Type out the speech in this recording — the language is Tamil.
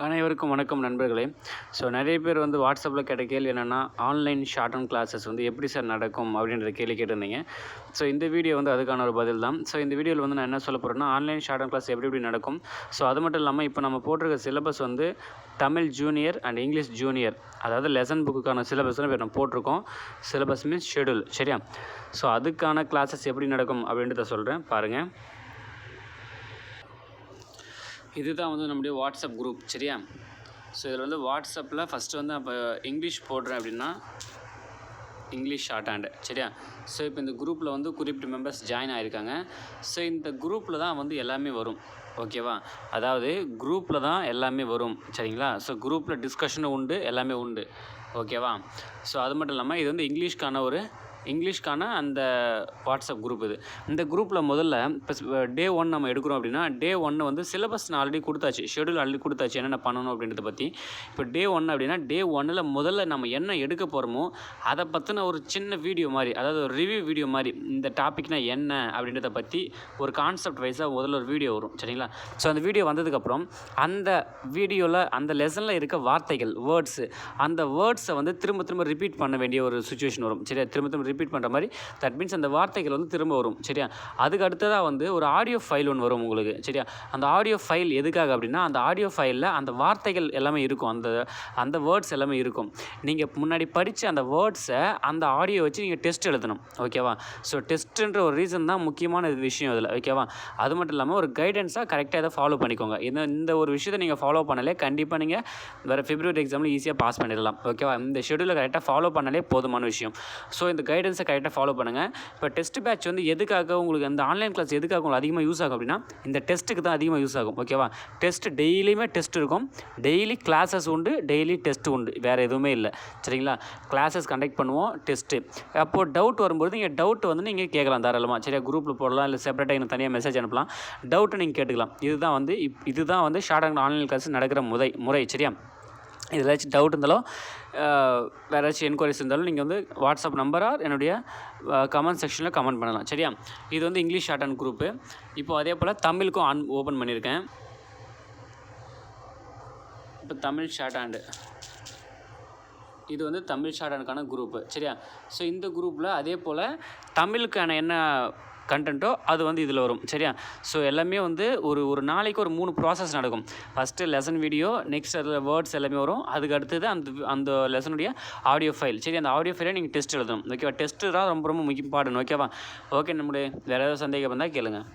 அனைவருக்கும் வணக்கம் நண்பர்களே. நிறைய பேர் வாட்ஸ்அப்பில் கேட்ட கேள்வி என்னென்னா, ஆன்லைன் ஷார்ட் அண்ட் கிளாஸஸ் எப்படி சார் நடக்கும் அப்படின்ற கேள்வி கேட்டிருந்தீங்க. இந்த வீடியோ அதுக்கான ஒரு பதில் தான். இந்த வீடியோவில் நான் என்ன சொல்ல போகிறேன்னா, ஆன்லைன் ஷார்ட் அண்ட் கிளாஸ் எப்படி நடக்கும். அது மட்டும் இல்லாமல் இப்போ நம்ம போட்டிருக்க syllabus Tamil junior and English junior, அதாவது லெசன் புக்குக்கான சிலபஸ் இப்போ நம்ம போட்டிருக்கோம். சிலபஸ் மீன்ஸ் ஷெடியூல், சரியா? அதுக்கான கிளாஸஸ் எப்படி நடக்கும் அப்படின்றத சொல்கிறேன் பாருங்கள். இதுதான் நம்முடைய வாட்ஸ்அப் குரூப், சரியா? இதில் வாட்ஸ்அப்பில் ஃபஸ்ட்டு அப்போ இங்கிலீஷ் போடுறேன் அப்படின்னா இங்கிலீஷ் ஷார்ட் ஹேண்டு, சரியா? இப்போ இந்த குரூப்பில் குறிப்பிட்ட மெம்பர்ஸ் ஜாயின் ஆகிருக்காங்க. இந்த குரூப்பில் தான் எல்லாமே வரும், ஓகேவா? அதாவது குரூப்பில் தான் எல்லாமே வரும், சரிங்களா? குரூப்பில் டிஸ்கஷனும் உண்டு, எல்லாமே உண்டு, ஓகேவா? அது மட்டும் இல்லாமல் இது இங்கிலீஷ்க்கான அந்த வாட்ஸ்அப் குரூப். இந்த குரூப்பில் முதல்ல இப்போ டே 1 நம்ம எடுக்கிறோம் அப்படின்னா, டே 1 சிலபஸ் நான் ஆல்ரெடி கொடுத்தாச்சு, ஷெடியூல் ஆல்ரெடி கொடுத்தாச்சு, என்னென்ன பண்ணணும் அப்படின்றத பற்றி. இப்போ டே 1 அப்படின்னா, டே 1ல் முதல்ல நம்ம என்ன எடுக்க போகிறோமோ அதை பற்றின ஒரு சின்ன வீடியோ மாதிரி, அதாவது ஒரு ரிவ்யூ வீடியோ மாதிரி, இந்த டாபிக்னால் என்ன அப்படின்றத பற்றி ஒரு கான்செப்ட் வைஸாக முதல்ல ஒரு வீடியோ வரும், சரிங்களா? அந்த வீடியோ வந்ததுக்கப்புறம் அந்த வீடியோவில் அந்த லெசனில் இருக்க வார்த்தைகள், வேர்ட்ஸு, அந்த வேர்ட்ஸை திரும்ப ரிப்பீட் பண்ண வேண்டிய ஒரு சுச்சுவேஷன் வரும், சரியா? திரும்ப ரிப்பீட் பண்ணுற மாதிரி, தட் மீன்ஸ் அந்த வார்த்தைகள் திரும்ப வரும், சரியா? அதுக்கு அடுத்ததாக ஒரு ஆடியோ ஃபைல் ஒன்று வரும் உங்களுக்கு, சரியா? அந்த ஆடியோ ஃபைல் எதுக்காக அப்படின்னா, அந்த ஆடியோ ஃபைலில் அந்த வார்த்தைகள் எல்லாமே இருக்கும், அந்த வேர்ட்ஸ் எல்லாமே இருக்கும். நீங்கள் முன்னாடி படித்த அந்த வேர்ட்ஸை அந்த ஆடியோ வச்சு நீங்கள் டெஸ்ட் எழுதணும், ஓகேவா? டெஸ்ட்டுன்ற ஒரு ரீசன் தான் முக்கியமான விஷயம் இதில், ஓகேவா? அது மட்டும் இல்லாமல் ஒரு கைடன்ஸாக கரெக்டாக இதை ஃபாலோ பண்ணிக்கோங்க. இந்த ஒரு விஷயத்தை நீங்கள் ஃபாலோ பண்ணாலே கண்டிப்பாக நீங்கள் வேறு பிப்ரவரி எக்ஸாமில் ஈஸியாக பாஸ் பண்ணிடலாம், ஓகேவா? இந்த ஷெடியூலை கரெக்டாக ஃபாலோ பண்ணாலே போதுமான விஷயம். இந்த கைடன்ஸை கரெக்டாக ஃபாலோ பண்ணுங்கள். இப்போ டெஸ்ட் பேட்ச் எதுக்காக உங்களுக்கு அந்த ஆன்லைன் கிளாஸ் எதுக்காக உங்களுக்கு அதிகமாக யூஸ் ஆகும் அப்படின்னா, இந்த டெஸ்ட்டுக்கு தான் அதிகமாக யூஸ் ஆகும், ஓகேவா? டெஸ்ட் டெய்லியுமே டெஸ்ட் இருக்கும், டெய்லி கிளாஸஸ் உண்டு, டெய்லி டெஸ்ட் உண்டு, வேறு எதுவுமே இல்லை, சரிங்களா? கிளாஸஸ் கண்டக்ட் பண்ணுவோம், டெஸ்ட்டு. அப்போது டவுட் வரும்போது நீங்கள் டவுட் நீங்கள் கேட்கலாம் தாராளமாக, சரியா? குரூப்பில் போடலாம், இல்லை செப்பரேட்டாக எனக்கு தனியாக மெசேஜ் அனுப்பலாம், டவுட்டு நீங்கள் கேட்டுக்கலாம். இதுதான் ஷார்ட் அண்ட் ஆன்லைன் கிளாஸ் நடக்கிற முறை, சரியா? இதில் ஏதாச்சும் டவுட் இருந்தாலும், வேறு ஏதாச்சும் என்கொயரிஸ் இருந்தாலும் நீங்கள் வாட்ஸ்அப் நம்பராக என்னுடைய கமெண்ட் செக்ஷனில் கமெண்ட் பண்ணலாம், சரியா? இது இங்கிலீஷ் ஷார்ட் அண்ட் குரூப்பு. இப்போ அதே போல் தமிழுக்கும் ஓப்பன் பண்ணியிருக்கேன். இப்போ தமிழ் ஷார்ட் ஹேண்டு, இது தமிழ் ஷார்ட் ஹேண்டுக்கான குரூப்பு, சரியா? இந்த குரூப்பில் அதே போல் தமிழுக்கான என்ன கண்டென்ட்டோ அது இதில் வரும், சரியா? எல்லாமே ஒரு நாளைக்கு ஒரு 3 ப்ராசஸ் நடக்கும். ஃபஸ்ட்டு லெசன் வீடியோ, நெக்ஸ்ட் அதில் வேர்ட்ஸ் எல்லாமே வரும், அதுக்கு அடுத்தது அந்த லெசனுடைய ஆடியோ ஃபைல், சரி? அந்த ஆடியோ ஃபைலை நீங்கள் டெஸ்ட் எழுதணும், ஓகேவா? டெஸ்ட்டு தான் ரொம்ப இம்பார்ட்டன்ட், ஓகேவா? ஓகே, நம்முடைய வேறு ஏதாவது சந்தேகம் இருந்தால் கேளுங்கள்.